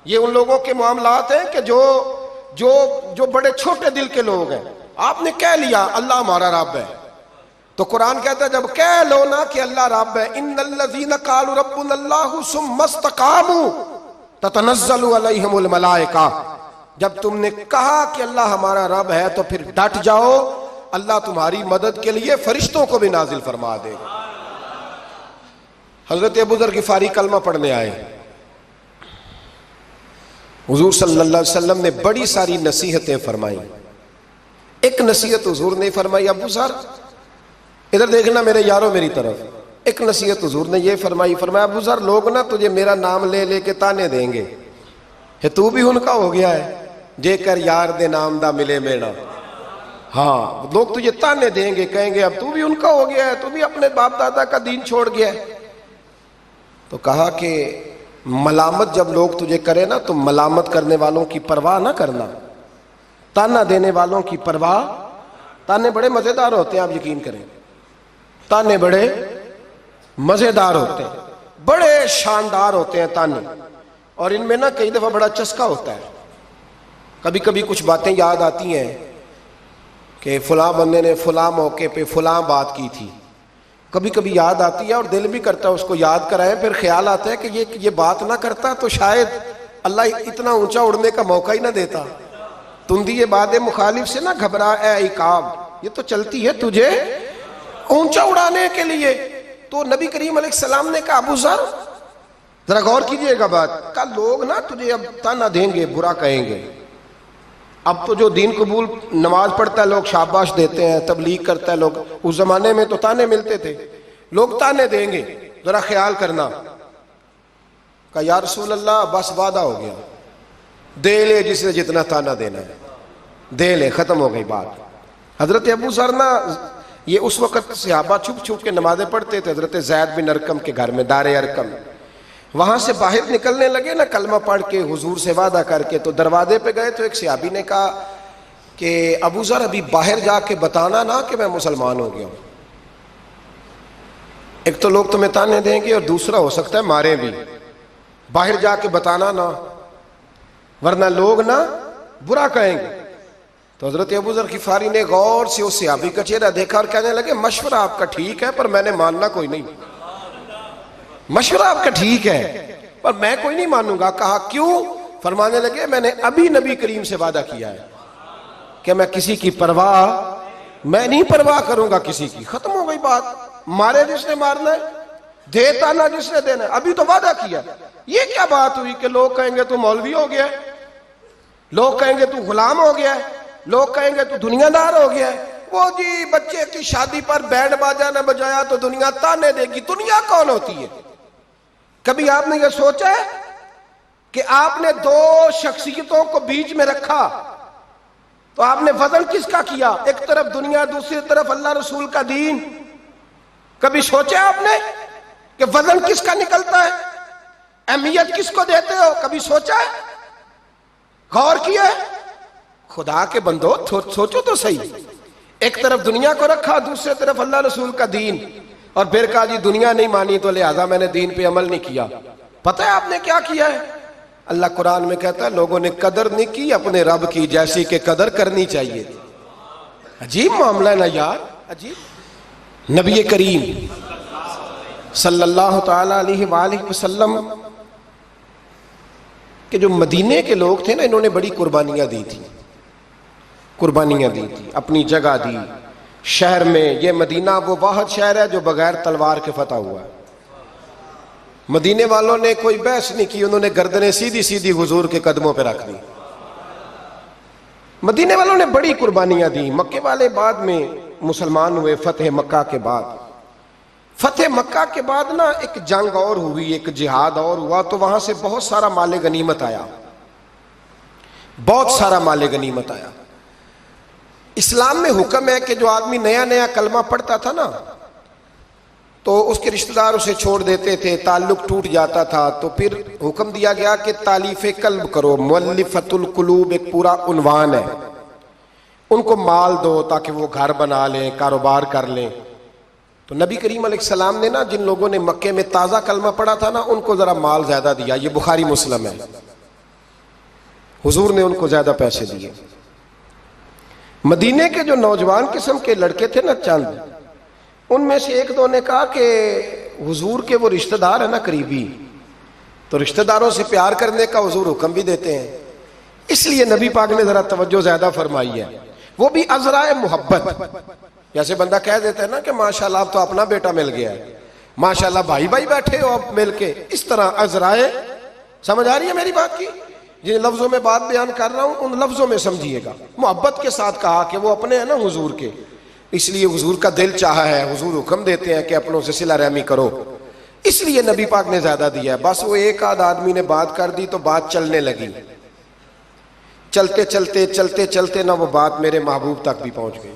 یہ ان لوگوں کے معاملات ہیں کہ جو بڑے چھوٹے دل کے لوگ ہیں۔ آپ نے کہہ لیا اللہ ہمارا رب ہے تو قرآن کہتا ہے جب کہہ لو نا کہ اللہ رب ہے، ان الذین قالوا ربنا اللہ ثم استقاموا تتنزل علیہم الملائکہ، جب تم نے کہا کہ اللہ ہمارا رب ہے تو پھر ڈٹ جاؤ، اللہ تمہاری مدد کے لیے فرشتوں کو بھی نازل فرما دے گا۔ حضرت ابو ذر غفاری کلمہ پڑھنے آئے، حضور صلی اللہ علیہ وسلم نے بڑی ساری نصیحتیں فرمائیں، ایک نصیحت حضور نے فرمائی، ابو ذر ادھر دیکھنا میرے یارو میری طرف، ایک نصیحت حضور نے یہ فرمائی، فرمایا ابو ذر لوگ نا تجھے میرا نام لے لے کے تانے دیں گے، تو بھی ان کا ہو گیا ہے جے کر یار دے نام دا ملے میڑا، ہاں لوگ تجھے تانے دیں گے، کہیں گے اب تو بھی ان کا ہو گیا ہے، تو بھی اپنے باپ دادا کا دین چھوڑ گیا ہے۔ تو کہا کہ ملامت جب لوگ تجھے کرے نا تو ملامت کرنے والوں کی پرواہ نہ کرنا، تانا دینے والوں کی پرواہ، تانے بڑے مزیدار ہوتے ہیں، آپ یقین کریں، تانے بڑے مزیدار ہوتے ہیں، بڑے شاندار ہوتے ہیں تانے، اور ان میں نا کئی دفعہ بڑا چسکا ہوتا ہے. کبھی کبھی کچھ باتیں یاد آتی ہیں کہ فلاں بندے نے فلاں موقع پہ فلاں بات کی تھی، کبھی کبھی یاد آتی ہے اور دل بھی کرتا ہے اس کو یاد کرائیں. پھر خیال آتا ہے کہ یہ بات نہ کرتا تو شاید اللہ اتنا اونچا اڑنے کا موقع ہی نہ دیتا. تندی باد مخالف سے نہ گھبرا اے عقاب، یہ تو چلتی ہے تجھے اونچا اڑانے کے لیے. تو نبی کریم علیہ السلام نے کہا ابو ذر ذرا غور کیجئے گا بات کا، لوگ نا تجھے اب تانا دیں گے، برا کہیں گے. اب تو جو دین قبول نماز پڑھتا ہے لوگ شاباش دیتے ہیں، تبلیغ کرتا ہے لوگ. اس زمانے میں تو تانے ملتے تھے، لوگ تانے دیں گے، ذرا خیال کرنا. کہا یا رسول اللہ بس وعدہ ہو گیا، دے لے جس نے جتنا تانا دینا ہے دے لے، ختم ہو گئی بات. حضرت ابو ذر نا یہ اس وقت صحابہ چھپ چھپ کے نمازیں پڑھتے تھے. حضرت زید بن ارقم کے گھر میں دار ارقم، وہاں سے باہر نکلنے لگے نا کلمہ پڑھ کے حضور سے وعدہ کر کے، تو دروازے پہ گئے تو ایک صحابی نے کہا کہ ابو ذر ابھی باہر جا کے بتانا نا کہ میں مسلمان ہو گیا ہوں. ایک تو لوگ تمہیں تانے دیں گے اور دوسرا ہو سکتا ہے مارے بھی. باہر جا کے بتانا نا ورنہ لوگ نا برا کہیں گے. تو حضرت ابو ذر غفاری نے غور سے اس صحابی کا چہرہ دیکھا اور کہنے لگے مشورہ آپ کا ٹھیک ہے پر میں نے ماننا کوئی نہیں. مشورہ آپ کا ٹھیک ہے پر میں کوئی نہیں مانوں گا. کہا کیوں؟ فرمانے لگے میں نے ابھی نبی کریم سے وعدہ کیا ہے کہ میں کسی کی پرواہ میں نہیں پرواہ کروں گا کسی کی. ختم ہو گئی بات. مارے جس نے مارنا ہے، دیتا نہ جس نے دینا ہے. ابھی تو وعدہ کیا. یہ کیا بات ہوئی کہ لوگ کہیں گے تو مولوی ہو گیا ہے، لوگ کہیں گے تو غلام ہو گیا ہے، لوگ کہیں گے تو دنیا دار ہو گیا ہے. وہ جی بچے کی شادی پر بینڈ باجا نہ بجایا تو دنیا تانے دے گی. دنیا کون ہوتی ہے؟ کبھی آپ نے یہ سوچا ہے کہ آپ نے دو شخصیتوں کو بیچ میں رکھا تو آپ نے وزن کس کا کیا؟ ایک طرف دنیا، دوسری طرف اللہ رسول کا دین. کبھی سوچا آپ نے کہ وزن کس کا نکلتا ہے؟ اہمیت کس کو دیتے ہو؟ کبھی سوچا ہے؟ غور کیا ہے؟ خدا کے بندو سوچو تو صحیح. ایک طرف دنیا کو رکھا، دوسری طرف اللہ رسول کا دین، اور پھر کہا جی دنیا نہیں مانی تو لہذا میں نے دین پہ عمل نہیں کیا. پتہ ہے آپ نے کیا کیا ہے؟ اللہ قرآن میں کہتا ہے لوگوں نے قدر نہیں کی اپنے رب کی جیسی کہ قدر کرنی چاہیے تھی. عجیب معاملہ ہے نا یار، عجیب. نبی کریم صلی اللہ تعالی علیہ وآلہ وسلم کہ جو مدینے کے لوگ تھے نا انہوں نے بڑی قربانیاں دی تھی، اپنی جگہ دی. شہر میں یہ مدینہ وہ واحد شہر ہے جو بغیر تلوار کے فتح ہوا ہے. مدینے والوں نے کوئی بحث نہیں کی، انہوں نے گردنیں سیدھی سیدھی حضور کے قدموں پہ رکھ دی. مدینے والوں نے بڑی قربانیاں دی. مکے والے بعد میں مسلمان ہوئے فتح مکہ کے بعد. فتح مکہ کے بعد نا ایک جنگ اور ہوئی، ایک جہاد اور ہوا، تو وہاں سے بہت سارا مال غنیمت آیا، بہت سارا مال غنیمت آیا. اسلام میں حکم ہے کہ جو آدمی نیا نیا کلمہ پڑھتا تھا نا تو اس کے رشتہ دار اسے چھوڑ دیتے تھے، تعلق ٹوٹ جاتا تھا. تو پھر حکم دیا گیا کہ تالیف قلب کرو. مؤلفۃ القلوب ایک پورا عنوان ہے. ان کو مال دو تاکہ وہ گھر بنا لیں، کاروبار کر لیں. تو نبی کریم علیہ السلام نے نا جن لوگوں نے مکے میں تازہ کلمہ پڑھا تھا نا ان کو ذرا مال زیادہ دیا. یہ بخاری مسلم ہے. حضور نے ان کو زیادہ پیسے دیے. مدینے کے جو نوجوان قسم کے لڑکے تھے نا چند، ان میں سے ایک دو نے کہا کہ حضور کے وہ رشتہ دار ہیں نا قریبی، تو رشتہ داروں سے پیار کرنے کا حضور حکم بھی دیتے ہیں، اس لیے نبی پاک نے ذرا توجہ زیادہ فرمائی ہے. وہ بھی عذرائے محبت. جیسے بندہ کہہ دیتا ہے نا کہ ماشاءاللہ اب تو اپنا بیٹا مل گیا ہے، ماشاءاللہ بھائی بھائی بیٹھے ہو اب مل کے، اس طرح عذرائے. سمجھ آ رہی ہے میری بات کی؟ جن لفظوں میں بات بیان کر رہا ہوں ان لفظوں میں سمجھیے گا. محبت کے ساتھ کہا کہ وہ اپنے ہیں نا حضور کے، اس لیے حضور کا دل چاہا ہے، حضور حکم دیتے ہیں کہ اپنوں سے صلہ رحمی کرو، اس لیے نبی پاک نے زیادہ دیا ہے. بس وہ ایک آدھ آدمی نے بات کر دی تو بات چلنے لگی. چلتے چلتے چلتے چلتے نہ وہ بات میرے محبوب تک بھی پہنچ گئی.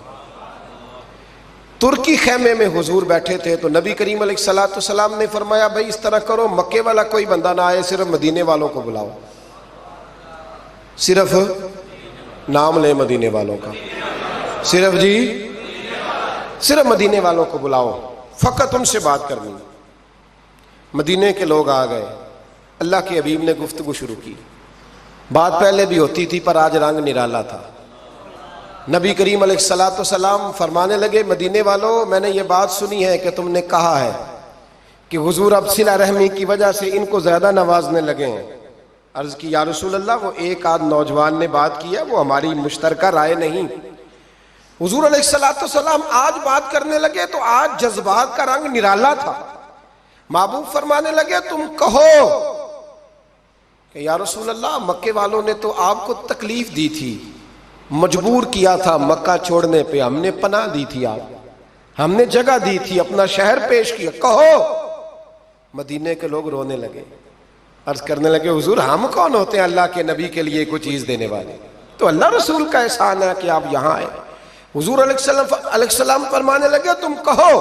ترکی خیمے میں حضور بیٹھے تھے تو نبی کریم علیہ الصلوۃ والسلام نے فرمایا بھائی اس طرح کرو، مکے والا کوئی بندہ نہ آئے، صرف مدینے والوں کو بلاؤ. صرف نام لے مدینے والوں کا، صرف صرف مدینے والوں کو بلاؤ، فقط ان سے بات کرنی. مدینے کے لوگ آ گئے. اللہ کے حبیب نے گفتگو شروع کی. بات پہلے بھی ہوتی تھی پر آج رنگ نرالا تھا. نبی کریم علیہ الصلوۃ والسلام فرمانے لگے مدینے والوں میں نے یہ بات سنی ہے کہ تم نے کہا ہے کہ حضور اب صلہ رحمی کی وجہ سے ان کو زیادہ نوازنے لگے ہیں. عرض کی یا رسول اللہ وہ ایک آدھ نوجوان نے بات کی ہے وہ ہماری مشترکہ رائے نہیں. حضور علیہ الصلوۃ والسلام آج بات کرنے لگے تو آج جذبات کا رنگ نرالا تھا. محبوب فرمانے لگے تم کہو کہ یا رسول اللہ مکے والوں نے تو آپ کو تکلیف دی تھی, مجبور کیا تھا مکہ چھوڑنے پہ, ہم نے پناہ دی تھی, آپ ہم نے جگہ دی تھی, اپنا شہر پیش کیا, کہو. مدینے کے لوگ رونے لگے, عرض کرنے لگے حضور ہم کون ہوتے ہیں اللہ کے نبی کے لیے کوئی چیز دینے والے, تو اللہ رسول کا احسان ہے کہ آپ یہاں آئے. حضور علیہ السلام فرمانے لگے تم کہو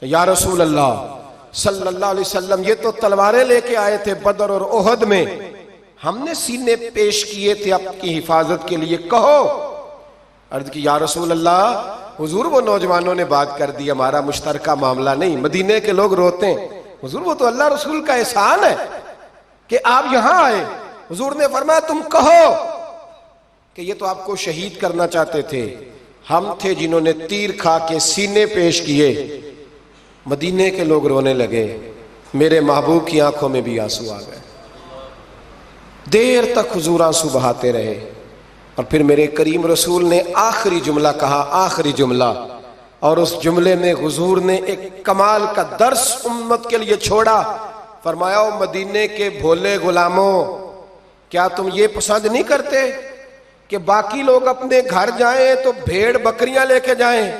یا رسول اللہ صلی اللہ علیہ وسلم یہ تو تلواریں لے کے آئے تھے بدر اور احد میں, ہم نے سینے پیش کیے تھے آپ کی حفاظت کے لیے, کہو. عرض کی یا رسول اللہ حضور وہ نوجوانوں نے بات کر دی, ہمارا مشترکہ معاملہ نہیں. مدینے کے لوگ روتے ہیں حضور وہ تو اللہ رسول کا احسان ہے کہ آپ یہاں آئے. حضور نے فرمایا تم کہو کہ یہ تو آپ کو شہید کرنا چاہتے تھے, ہم تھے جنہوں نے تیر کھا کے سینے پیش کیے. مدینے کے لوگ رونے لگے, میرے محبوب کی آنکھوں میں بھی آنسو آ گئے. دیر تک حضور آنسو بہاتے رہے اور پھر میرے کریم رسول نے آخری جملہ کہا, آخری جملہ, اور اس جملے میں حضور نے ایک کمال کا درس امت کے لیے چھوڑا. فرمایا او مدینے کے بھولے غلاموں کیا تم یہ پسند نہیں کرتے کہ باقی لوگ اپنے گھر جائیں تو بھیڑ بکریاں لے کے جائیں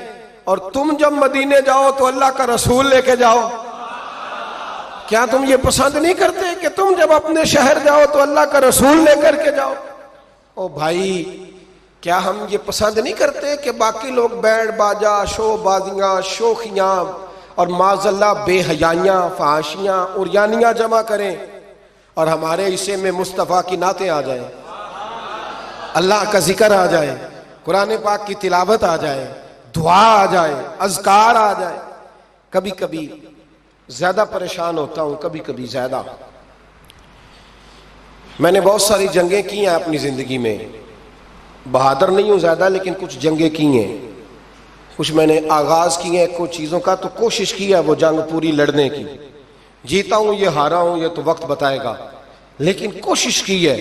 اور تم جب مدینے جاؤ تو اللہ کا رسول لے کے جاؤ؟ کیا تم یہ پسند نہیں کرتے کہ تم جب اپنے شہر جاؤ تو اللہ کا رسول لے کر کے جاؤ؟ او بھائی کیا ہم یہ پسند نہیں کرتے کہ باقی لوگ بینڈ باجا, شو بازیاں, شوخیاں اور معاذ اللہ بے حیائیاں, فحاشیاں, عریانیاں جمع کریں اور ہمارے حصے میں مصطفیٰ کی نعتیں آ جائیں, اللہ کا ذکر آ جائے, قرآن پاک کی تلاوت آ جائے, دعا آ جائے, اذکار آ جائے. کبھی کبھی زیادہ پریشان ہوتا ہوں, کبھی کبھی زیادہ. میں نے بہت ساری جنگیں کی ہیں اپنی زندگی میں, بہادر نہیں ہوں زیادہ لیکن کچھ جنگیں کی ہیں, کچھ میں نے آغاز کی ہیں کچھ چیزوں کا, تو کوشش کی ہے وہ جنگ پوری لڑنے کی. جیتا ہوں یہ ہارا ہوں یہ تو وقت بتائے گا, لیکن کوشش کی ہے.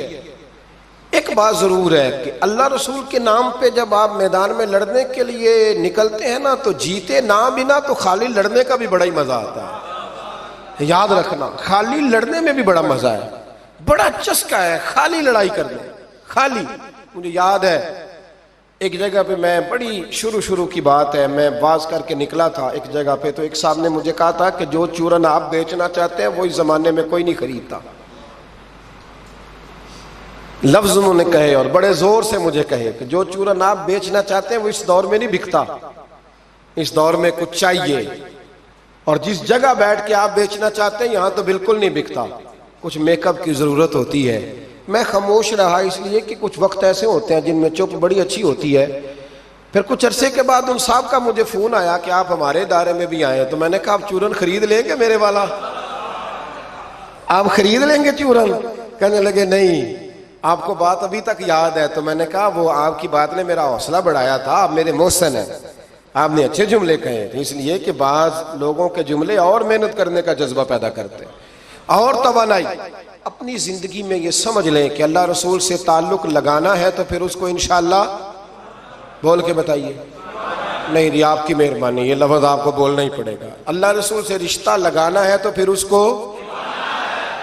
ایک بات ضرور ہے کہ اللہ رسول کے نام پہ جب آپ میدان میں لڑنے کے لیے نکلتے ہیں نا تو جیتے نہ بنا تو خالی لڑنے کا بھی بڑا ہی مزہ آتا ہے. یاد رکھنا خالی لڑنے میں بھی بڑا مزہ ہے, بڑا چسکا ہے خالی لڑائی کرنے. خالی مجھے یاد ہے ایک جگہ پہ, میں بڑی شروع کی بات ہے, میں واز کر کے نکلا تھا ایک جگہ پہ, تو ایک صاحب نے مجھے کہا تھا کہ جو چورن آپ بیچنا چاہتے ہیں وہ اس زمانے میں کوئی نہیں خریدتا. لفظ انہوں نے کہے اور بڑے زور سے مجھے کہے کہ جو چورن آپ بیچنا چاہتے ہیں وہ اس دور میں نہیں بکتا, اس دور میں کچھ چاہیے, اور جس جگہ بیٹھ کے آپ بیچنا چاہتے ہیں یہاں تو بالکل نہیں بکتا, کچھ میک اپ کی ضرورت ہوتی ہے. میں خاموش رہا اس لیے کہ کچھ وقت ایسے ہوتے ہیں جن میں چپ بڑی اچھی ہوتی ہے. پھر کچھ عرصے کے بعد ان صاحب کا مجھے فون آیا کہ آپ ہمارے ادارے میں بھی آئے, تو میں نے کہا آپ چورن خرید لیں گے میرے والا, آپ خرید لیں گے چورن؟ کہنے لگے نہیں, آپ کو بات ابھی تک یاد ہے. تو میں نے کہا وہ آپ کی بات نے میرا حوصلہ بڑھایا تھا, آپ میرے محسن ہیں, آپ نے اچھے جملے کہے تھے, اس لیے کہ بعض لوگوں کے جملے اور محنت کرنے کا جذبہ پیدا کرتے ہیں اور توانائی. اپنی زندگی میں یہ سمجھ لیں کہ اللہ رسول سے تعلق لگانا ہے تو پھر اس کو انشاءاللہ بول کے بتائیے. نہیں جی آپ کی مہربانی, یہ لفظ آپ کو بولنا ہی پڑے گا. اللہ رسول سے رشتہ لگانا ہے تو پھر اس کو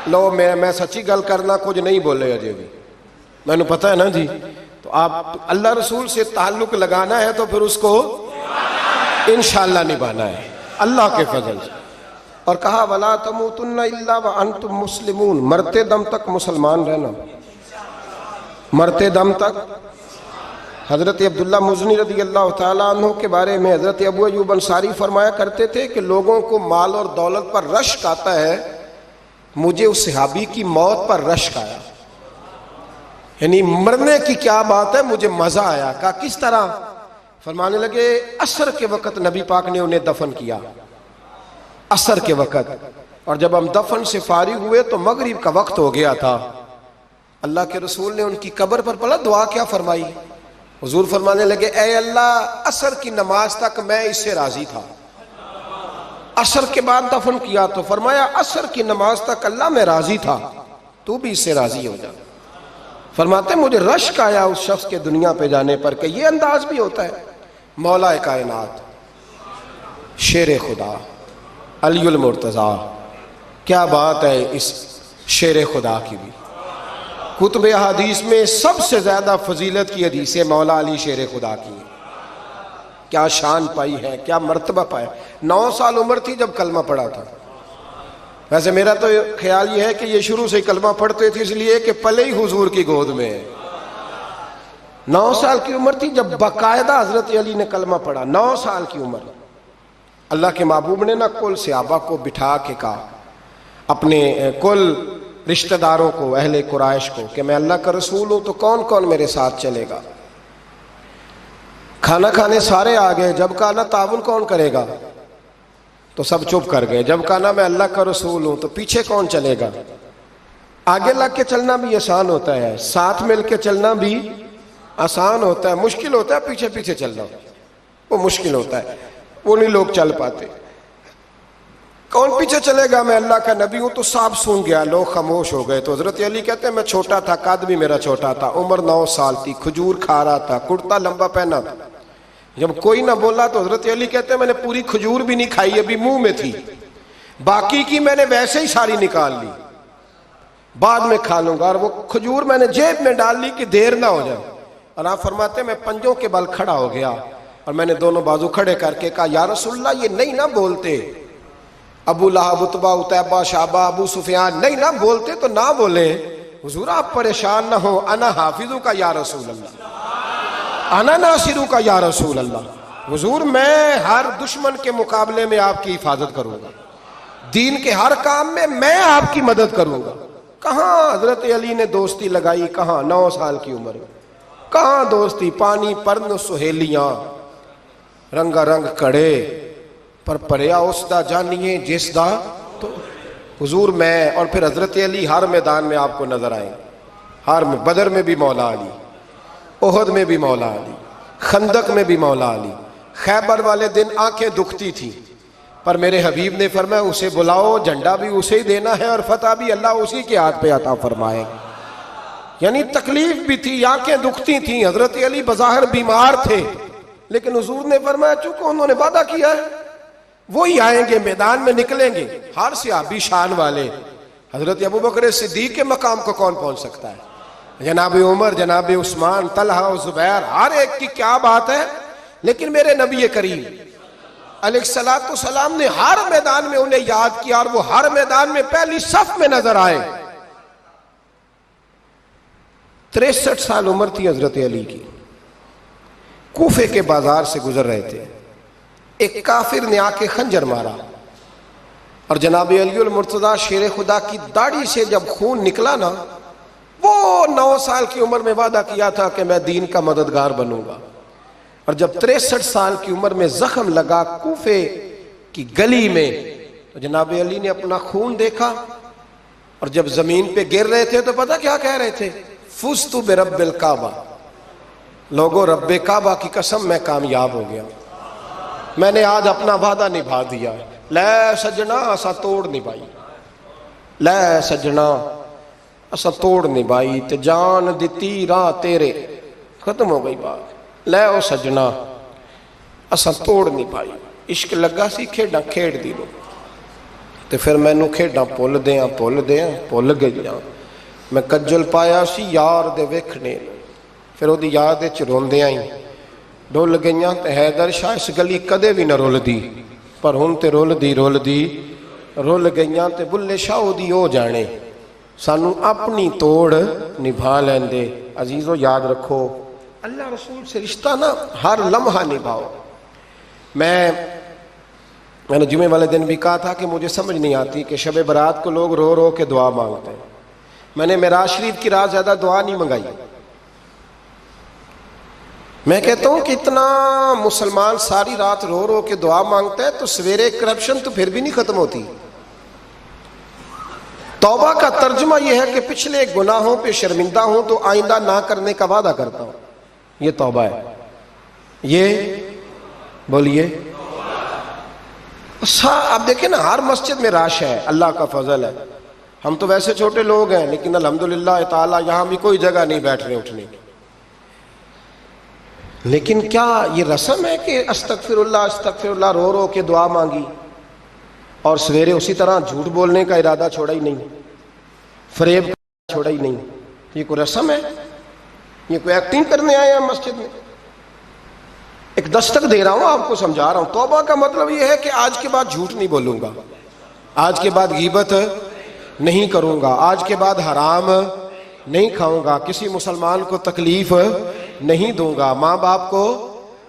لو. میں سچی گل کرنا کچھ نہیں بولے اجے بھی, میں نے پتا ہے نا جی. تو آپ اللہ رسول سے تعلق لگانا ہے تو پھر اس کو انشاءاللہ نبھانا ہے اللہ کے فضل سے. اور کہا وَلَا تَمُوتُنَّ إِلَّا وَأَنْتُمْ مُسْلِمُونَ, مرتے دم تک مسلمان رہنا, مرتے دم تک. حضرت عبداللہ مزنی رضی اللہ تعالیٰ عنہ کے بارے میں حضرت ابو ایوب انصاری فرمایا کرتے تھے کہ لوگوں کو مال اور دولت پر رشک آتا ہے, مجھے اس صحابی کی موت پر رشک آیا, یعنی مرنے کی کیا بات ہے, مجھے مزہ آیا. کہا کس طرح؟ فرمانے لگے عصر کے وقت نبی پاک نے انہیں دفن کیا, عصر کے وقت, اور جب ہم دفن سے فارغ ہوئے تو مغرب کا وقت ہو گیا تھا. اللہ کے رسول نے ان کی قبر پر پڑھا دعا کیا فرمائی. حضور فرمانے لگے اے اللہ عصر کی نماز تک میں اس سے راضی تھا, عصر کے بعد دفن کیا تو فرمایا عصر کی نماز تک اللہ میں راضی تھا, تو بھی اس سے راضی ہو جا. فرماتے مجھے رشک آیا اس شخص کے دنیا پہ جانے پر کہ یہ انداز بھی ہوتا ہے. مولا کائنات, شیر خدا, علی المرتضیٰ, کیا بات ہے اس شیر خدا کی بھی. کتب حدیث میں سب سے زیادہ فضیلت کی حدیث مولا علی شیر خدا کی ہے. کیا شان پائی ہے, کیا مرتبہ پایا. 9 سال عمر تھی جب کلمہ پڑھا تھا. ویسے میرا تو خیال یہ ہے کہ یہ شروع سے ہی کلمہ پڑھتے تھے اس لیے کہ پلے ہی حضور کی گود میں ہے. 9 سال کی عمر تھی جب باقاعدہ حضرت علی نے کلمہ پڑھا. 9 سال کی عمر. اللہ کے محبوب نے نہ کل صحابہ کو بٹھا کے کہا, اپنے کل رشتہ داروں کو, اہل قریش کو, کہ میں اللہ کا رسول ہوں تو کون کون میرے ساتھ چلے گا. کھانا کھانے سارے آ گئے. جب کہا نا تعاون کون کرے گا تو سب چپ کر گئے. جب کہا نا میں اللہ کا رسول ہوں تو پیچھے کون چلے گا. آگے لگ کے چلنا بھی آسان ہوتا ہے, ساتھ مل کے چلنا بھی آسان ہوتا ہے, مشکل ہوتا ہے پیچھے پیچھے چلنا, وہ مشکل ہوتا ہے, وہ نہیں لوگ چل پاتے. کون پیچھے چلے گا, میں اللہ کا نبی ہوں. تو سانپ سونگ گیا, لوگ خاموش ہو گئے. تو حضرت علی کہتے ہیں میں چھوٹا تھا, قد بھی میرا چھوٹا تھا, عمر 9 سال تھی, کھجور کھا رہا تھا, کرتا لمبا پہنا تھا. جب کوئی نہ بولا تو حضرت علی کہتے ہیں میں نے پوری کھجور بھی نہیں کھائی, ابھی منہ میں تھی, باقی کی میں نے ویسے ہی ساری نکال لی, بعد میں کھا لوں گا. اور وہ کھجور میں نے جیب میں ڈال لی کہ دیر نہ ہو جائے. اور آپ فرماتے ہیں میں پنجوں کے بل کھڑا ہو گیا اور میں نے دونوں بازو کھڑے کر کے کہا یا رسول اللہ یہ نہیں نہ بولتے, ابو لہب, عتبہ, عتیبہ, شعبہ, ابو سفیان نہیں نہ بولتے تو نہ بولے. حضور آپ پریشان نہ ہو, انا حافظوں کا یا رسول اللہ, انا ناصروں کا یا رسول اللہ. حضور میں ہر دشمن کے مقابلے میں آپ کی حفاظت کروں گا, دین کے ہر کام میں آپ کی مدد کروں گا. کہاں حضرت علی نے دوستی لگائی, کہاں 9 سال کی عمر میں, کہاں دوستی. پانی پرن سہیلیاں رنگا رنگ کڑے پر پریا اس دا جانیے جس دا. تو حضور میں اور پھر حضرت علی ہر میدان میں آپ کو نظر آئیں. ہر میں, بدر میں بھی مولا علی, احد میں بھی مولا علی, خندق میں بھی مولا علی. خیبر والے دن آنکھیں دکھتی تھی پر میرے حبیب نے فرمایا اسے بلاؤ, جھنڈا بھی اسے ہی دینا ہے اور فتح بھی اللہ اسی کے ہاتھ پہ عطا فرمائے. یعنی تکلیف بھی تھی, آنکھیں دکھتی تھیں. حضرت علی بظاہر بیمار تھے لیکن حضور نے فرمایا چونکہ انہوں نے وعدہ کیا ہے وہی آئیں گے, میدان میں نکلیں گے. ہر صحابی شان والے. حضرت ابوبکر صدیق کے مقام کو کون پہنچ سکتا ہے, جناب عمر, جناب عثمان, طلحہ و زبیر, ہر ایک کی کیا بات ہے. لیکن میرے نبی کریم علیہ الصلوۃ والسلام نے ہر میدان میں انہیں یاد کیا اور وہ ہر میدان میں پہلی صف میں نظر آئے. 63 سال عمر تھی حضرت علی کی. کوفے کے بازار سے گزر رہے تھے, ایک کافر نے آ کے خنجر مارا اور جناب علی المرتضیٰ شیر خدا کی داڑھی سے جب خون نکلا نا, وہ 9 سال کی عمر میں وعدہ کیا تھا کہ میں دین کا مددگار بنوں گا. اور جب 63 سال کی عمر میں زخم لگا کوفے کی گلی میں تو جناب علی نے اپنا خون دیکھا اور جب زمین پہ گر رہے تھے تو پتہ کیا کہہ رہے تھے, فزت برب الکعبہ, لوگو رب کعبہ کی قسم میں کامیاب ہو گیا, میں نے آج اپنا وعدہ نبھا دیا. لے سجنا اسا توڑ نبھائی, لے سجنا اسا توڑ نبھائی تے جان دتی راہ تیرے. ختم ہو گئی بات. لے او سجنا اسا توڑ نبھائی. عشق لگا سی کھیڈاں کھیڑ دی لو تے پھر مینوں کھیڈاں بھول گئیاں. میں کجل پایا سی یار دے ویکھنے, پھر وہ یاد روندیاں ہی ڈول گئیاں. تے حیدر شاہ اس گلی کدے بھی نہ رول دی پر ہن تے رول گئیاں. تے بلے شاہ دی او جانے سانو اپنی توڑ نبھا لیندے. عزیزو یاد رکھو اللہ رسول سے رشتہ نا ہر لمحہ نبھاؤ. میں نے جمعے والے دن بھی کہا تھا کہ مجھے سمجھ نہیں آتی کہ شب برات کو لوگ رو رو کے دعا مانگتے ہیں. میں نے معراج شریف کی رات زیادہ دعا نہیں منگائی. میں کہتا ہوں کہ اتنا مسلمان ساری رات رو رو کے دعا مانگتا ہے تو سویرے کرپشن تو پھر بھی نہیں ختم ہوتی. توبہ کا ترجمہ یہ ہے کہ پچھلے گناہوں پہ شرمندہ ہوں تو آئندہ نہ کرنے کا وعدہ کرتا ہوں، یہ توبہ ہے۔ یہ بولیے آپ دیکھیں نا، ہر مسجد میں رش ہے، اللہ کا فضل ہے۔ ہم تو ویسے چھوٹے لوگ ہیں لیکن الحمدللہ تعالیٰ یہاں بھی کوئی جگہ نہیں بیٹھنے اٹھنے کی۔ لیکن کیا یہ رسم ہے کہ استغفر اللہ رو رو کے دعا مانگی اور سویرے اسی طرح جھوٹ بولنے کا ارادہ چھوڑا ہی نہیں، فریب چھوڑا ہی نہیں؟ یہ کوئی رسم ہے؟ یہ کوئی ایکٹنگ کرنے آئے ہیں مسجد میں؟ ایک دستک دے رہا ہوں، آپ کو سمجھا رہا ہوں۔ توبہ کا مطلب یہ ہے کہ آج کے بعد جھوٹ نہیں بولوں گا، آج کے بعد غیبت نہیں کروں گا، آج کے بعد حرام نہیں کھاؤں گا، کسی مسلمان کو تکلیف نہیں دوں گا، ماں باپ کو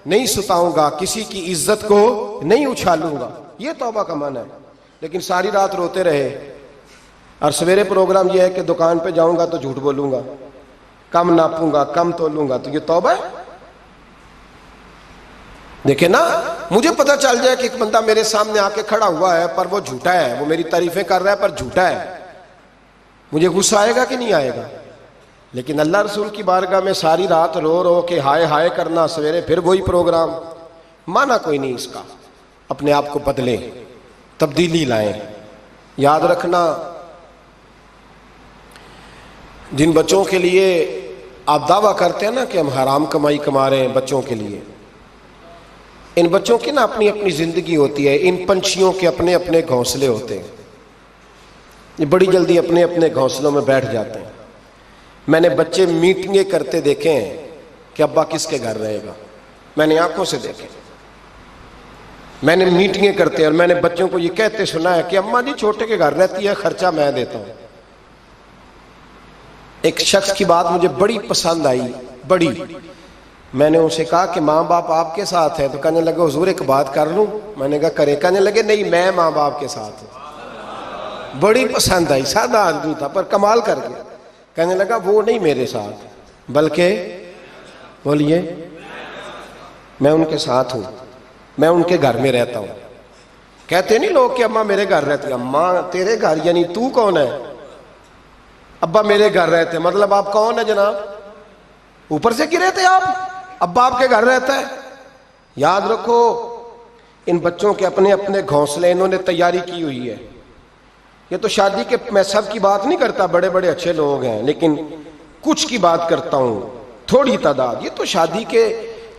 نہیں ستاؤں گا، کسی کی عزت کو نہیں اچھالوں گا۔ یہ توبہ کا معنی ہے۔ لیکن ساری رات روتے رہے اور سویرے پروگرام یہ ہے کہ دکان پہ جاؤں گا تو جھوٹ بولوں گا، کم ناپوں گا، کم تولوں گا، تو یہ توبہ ہے؟ دیکھیں نا، مجھے پتہ چل جائے کہ ایک بندہ میرے سامنے آ کے کھڑا ہوا ہے پر وہ جھوٹا ہے، وہ میری تعریفیں کر رہا ہے پر جھوٹا ہے، مجھے غصہ آئے گا کہ نہیں آئے گا؟ لیکن اللہ رسول کی بارگاہ میں ساری رات رو رو کے ہائے ہائے کرنا، سویرے پھر وہی پروگرام، مانا کوئی نہیں اس کا۔ اپنے آپ کو بدلیں، تبدیلی لائیں۔ یاد رکھنا، جن بچوں کے لیے آپ دعویٰ کرتے ہیں نا کہ ہم حرام کمائی کما رہے ہیں بچوں کے لیے، ان بچوں کی نا اپنی اپنی زندگی ہوتی ہے، ان پنچھیوں کے اپنے اپنے گھونسلے ہوتے ہیں، یہ بڑی جلدی اپنے اپنے گھونسلوں میں بیٹھ جاتے ہیں۔ میں نے بچے میٹنگیں کرتے دیکھے ہیں کہ ابا کس کے گھر رہے گا، میں نے آنکھوں سے دیکھے، میں نے میٹنگیں کرتے اور میں نے بچوں کو یہ کہتے سنا ہے کہ اماں جی چھوٹے کے گھر رہتی ہے، خرچہ میں دیتا ہوں۔ ایک شخص کی بات مجھے بڑی پسند آئی، بڑی، میں نے ان سے کہا کہ ماں باپ آپ کے ساتھ ہے؟ تو کہنے لگے حضور ایک بات کر لوں؟ میں نے کہا کریں۔ کہنے لگے نہیں، میں ماں باپ کے ساتھ ہوں۔ بڑی پسند آئی، سادہ آدمی تھا پر کمال کر گیا۔ کہنے لگا وہ نہیں میرے ساتھ بلکہ، بولیے، میں ان کے ساتھ ہوں، میں ان کے گھر میں رہتا ہوں۔ کہتے نہیں لوگ کہ اماں میرے گھر رہتی ہے، اماں تیرے گھر یعنی تو کون ہے؟ ابا میرے گھر رہتے، مطلب آپ کون ہے جناب؟ اوپر سے گرے تھے آپ؟ ابا آپ کے گھر رہتا ہے؟ یاد رکھو، ان بچوں کے اپنے اپنے گھونسلے انہوں نے تیاری کی ہوئی ہے۔ یہ تو شادی کے، میں سب کی بات نہیں کرتا، بڑے بڑے اچھے لوگ ہیں لیکن کچھ کی بات کرتا ہوں، تھوڑی تعداد۔ یہ تو شادی کے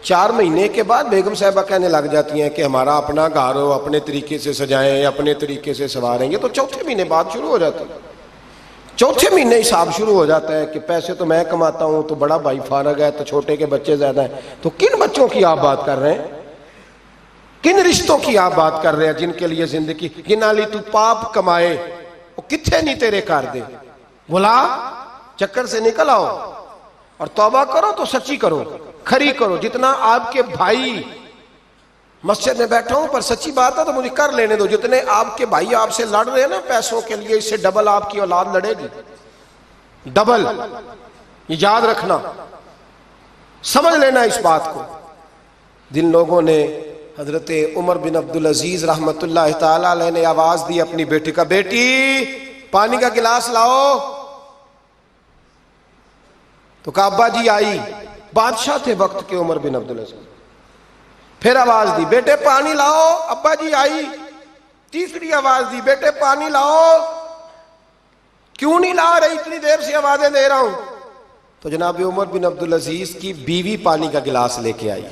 4 مہینے کے بعد بیگم صاحبہ کہنے لگ جاتی ہیں کہ ہمارا اپنا گھر ہو، اپنے طریقے سے سجائیں، اپنے طریقے سے سنواریں۔ یہ تو چوتھے مہینے بعد شروع ہو جاتی ہے، چوتھے مہینے حساب شروع ہو جاتا ہے کہ پیسے تو میں کماتا ہوں، تو بڑا بھائی فارغ ہے، تو چھوٹے کے بچے زیادہ ہیں۔ تو کن بچوں کی آپ بات کر رہے ہیں؟ کن رشتوں کی آپ بات کر رہے ہیں جن کے لیے زندگی گنا لی؟ تو پاپ کمائے وہ کتنے نہیں تیرے کر دے، بلا چکر سے نکل آؤ اور توبہ کرو تو سچی کرو، کھری کرو۔ جتنا آپ کے بھائی، مسجد میں بیٹھا ہوں پر سچی بات ہے تو مجھے کر لینے دو، جتنے آپ کے بھائی آپ سے لڑ رہے ہیں نا پیسوں کے لیے، اس سے ڈبل آپ کی اولاد لڑے گی، ڈبل۔ یہ یاد رکھنا، سمجھ لینا اس بات کو۔ جن لوگوں نے، حضرت عمر بن عبدالعزیز رحمت اللہ تعالی علیہ نے آواز دی اپنی بیٹی کا، بیٹی پانی کا گلاس لاؤ، تو کہا ابا جی آئی۔ بادشاہ تھے وقت کے عمر بن عبدالعزیز۔ پھر آواز دی، بیٹے پانی لاؤ، ابا جی آئی۔ تیسری آواز دی، بیٹے پانی لاؤ، کیوں نہیں لا رہی؟ اتنی دیر سے آوازیں دے رہا ہوں۔ تو جناب عمر بن عبدالعزیز کی بیوی پانی کا گلاس لے کے آئی،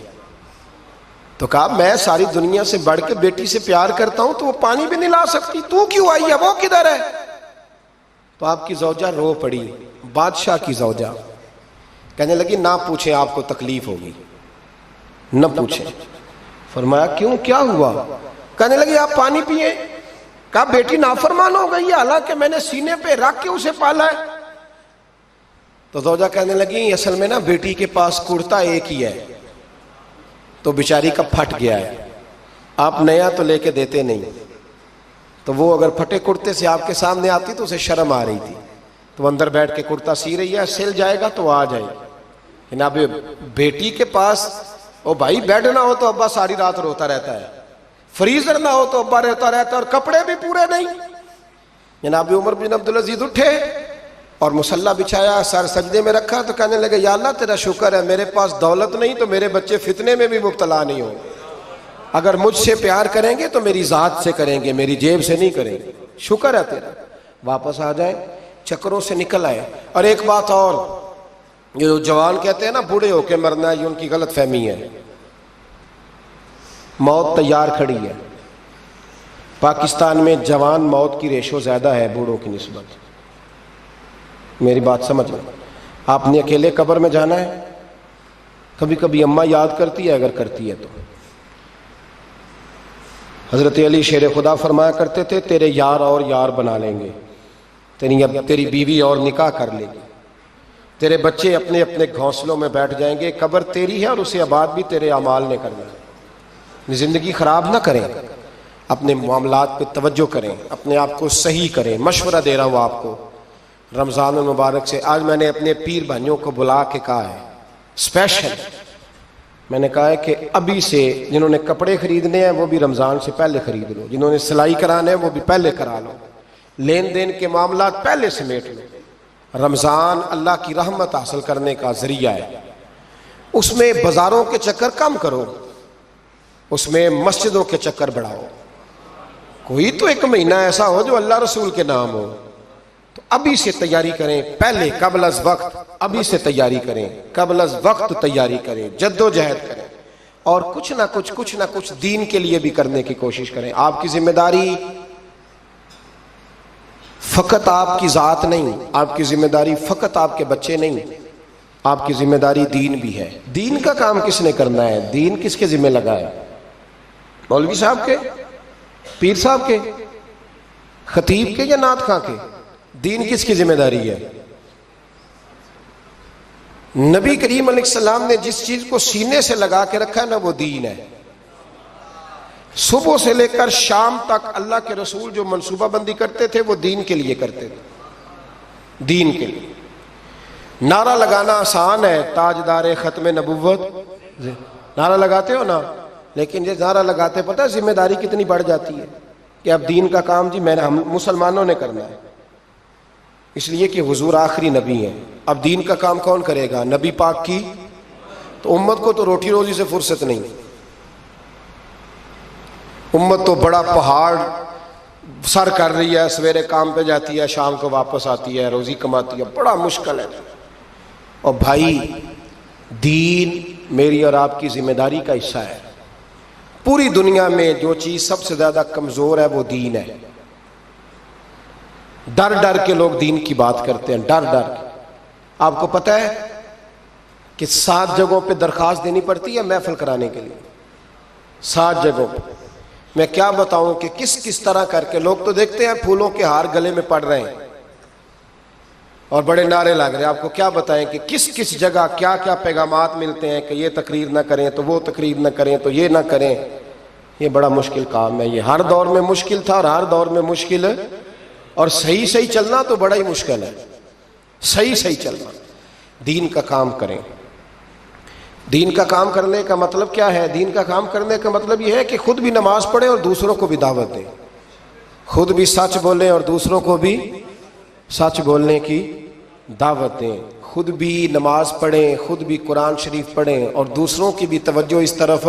تو کہا میں ساری دنیا سے بڑھ کے بیٹی سے پیار کرتا ہوں تو وہ پانی بھی نہیں لا سکتی، تو کیوں آئی ہے؟ وہ کدھر ہے؟ تو آپ کی زوجہ رو پڑی، بادشاہ کی زوجہ، کہنے لگی نہ پوچھیں، آپ کو تکلیف ہوگی، نہ پوچھیں۔ فرمایا کیوں، کیا ہوا؟ کہنے لگی آپ پانی پیئیں۔ کہا بیٹی نافرمان ہو گئی ہے، حالانکہ میں نے سینے پہ رکھ کے اسے پالا ہے۔ تو زوجہ کہنے لگی اصل میں نا بیٹی کے پاس کرتا ایک ہی ہے تو بیچاری کا پھٹ گیا ہے، آپ نیا تو لے کے دیتے نہیں، تو وہ اگر پھٹے کرتے سے آپ کے سامنے آتی تو اسے شرم آ رہی تھی، تو اندر بیٹھ کے کرتا سی رہی ہے، سل جائے گا تو آ جائے گا۔ جناب بیٹی کے پاس، او بھائی بیڈ نہ ہو تو ابا ساری رات روتا رہتا ہے، فریزر نہ ہو تو ابا روتا رہتا ہے، اور کپڑے بھی پورے نہیں، جناب عمر بن عبدالعزیز اٹھے اور مصلی بچھایا، سر سجدے میں رکھا تو کہنے لگے یا اللہ تیرا شکر ہے میرے پاس دولت نہیں تو میرے بچے فتنے میں بھی مبتلا نہیں ہوں، اگر مجھ سے پیار کریں گے تو میری ذات سے کریں گے، میری جیب سے نہیں کریں گے، شکر ہے تیرا، واپس آ جائیں، چکروں سے نکل آئے۔ اور ایک بات اور، جو جوان کہتے ہیں نا بوڑھے ہو کے مرنا ہے، یہ ان کی غلط فہمی ہے، موت تیار کھڑی ہے۔ پاکستان میں جوان موت کی ریشو زیادہ ہے بوڑھوں کی نسبت، میری بات سمجھ لیں۔ آپ نے اکیلے قبر میں جانا ہے، کبھی کبھی اماں یاد کرتی ہے اگر کرتی ہے تو۔ حضرت علی شیر خدا فرمایا کرتے تھے تیرے یار اور یار بنا لیں گے، تیری بیوی اور نکاح کر لے گی، تیرے بچے اپنے اپنے گھونسلوں میں بیٹھ جائیں گے، قبر تیری ہے اور اسے آباد بھی تیرے اعمال نے کرنا ہے۔ زندگی خراب نہ کریں، اپنے معاملات پہ توجہ کریں، اپنے آپ کو صحیح کریں۔ مشورہ دے رہا ہوں آپ کو رمضان المبارک سے، آج میں نے اپنے پیر بھائیوں کو بلا کے کہا ہے اسپیشل، میں نے کہا ہے کہ ابھی سے جنہوں نے کپڑے خریدنے ہیں وہ بھی رمضان سے پہلے خرید لو، جنہوں نے سلائی کرانا ہے وہ بھی پہلے کرا لو، لین دین کے معاملات پہلے سمیٹ لو۔ رمضان اللہ کی رحمت حاصل کرنے کا ذریعہ ہے، اس میں بازاروں کے چکر کم کرو، اس میں مسجدوں کے چکر بڑھاؤ۔ کوئی تو ایک مہینہ ایسا ہو جو اللہ رسول کے نام ہو، تو ابھی سے تیاری کریں، پہلے قبل از وقت ابھی سے تیاری کریں، قبل از وقت تیاری کریں، جد و جہد کریں، اور کچھ نہ کچھ دین کے لیے بھی کرنے کی کوشش کریں۔ آپ کی ذمہ داری فقط آپ کی ذات نہیں، آپ کی ذمہ داری فقط آپ کے بچے نہیں، آپ کی ذمہ داری دین بھی ہے۔ دین کا کام کس نے کرنا ہے؟ دین کس کے ذمہ لگا ہے؟ مولوی صاحب کے، پیر صاحب کے، خطیب کے یا نعت خواں کے؟ دین کس کی ذمہ داری ہے؟ نبی کریم علیہ السلام نے جس چیز کو سینے سے لگا کے رکھا ہے نا وہ دین ہے۔ صبح سے لے کر شام تک اللہ کے رسول جو منصوبہ بندی کرتے تھے وہ دین کے لیے کرتے تھے، دین کے لیے۔ نعرہ لگانا آسان ہے، تاجدار ختم نبوت نعرہ لگاتے ہو نا، لیکن یہ نعرہ لگاتے پتہ ہے ذمہ داری کتنی بڑھ جاتی ہے کہ اب دین کا کام جی ہم مسلمانوں نے کرنا ہے، اس لیے کہ حضور آخری نبی ہیں۔ اب دین کا کام کون کرے گا؟ نبی پاک کی تو امت کو تو روٹی روزی سے فرصت نہیں، امت تو بڑا پہاڑ سر کر رہی ہے، سویرے کام پہ جاتی ہے، شام کو واپس آتی ہے، روزی کماتی ہے، بڑا مشکل ہے۔ اور بھائی دین میری اور آپ کی ذمہ داری کا حصہ ہے۔ پوری دنیا میں جو چیز سب سے زیادہ کمزور ہے وہ دین ہے۔ ڈر ڈر کے لوگ دین کی بات کرتے ہیں، ڈر ڈر کے۔ آپ کو پتہ ہے کہ 7 جگہوں پہ درخواست دینی پڑتی ہے محفل کرانے کے لیے، 7 جگہوں پہ۔ میں کیا بتاؤں کہ کس طرح کر کے لوگ تو دیکھتے ہیں پھولوں کے ہار گلے میں پڑ رہے ہیں اور بڑے نعرے لگ رہے ہیں، آپ کو کیا بتائیں کہ کس جگہ کیا کیا پیغامات ملتے ہیں کہ یہ تقریر نہ کریں تو وہ تقریر نہ کریں تو یہ نہ کریں۔ یہ بڑا مشکل کام ہے، یہ ہر دور میں مشکل تھا اور ہر دور میں مشکل ہے، اور صحیح چلنا تو بڑا ہی مشکل ہے، صحیح چلنا۔ دین کا کام کریں۔ دین کا کام کرنے کا مطلب کیا ہے؟ دین کا کام کرنے کا مطلب یہ ہے کہ خود بھی نماز پڑھیں اور دوسروں کو بھی دعوت دیں، خود بھی سچ بولیں اور دوسروں کو بھی سچ بولنے کی دعوت دیں، خود بھی نماز پڑھیں، خود بھی قرآن شریف پڑھیں اور دوسروں کی بھی توجہ اس طرف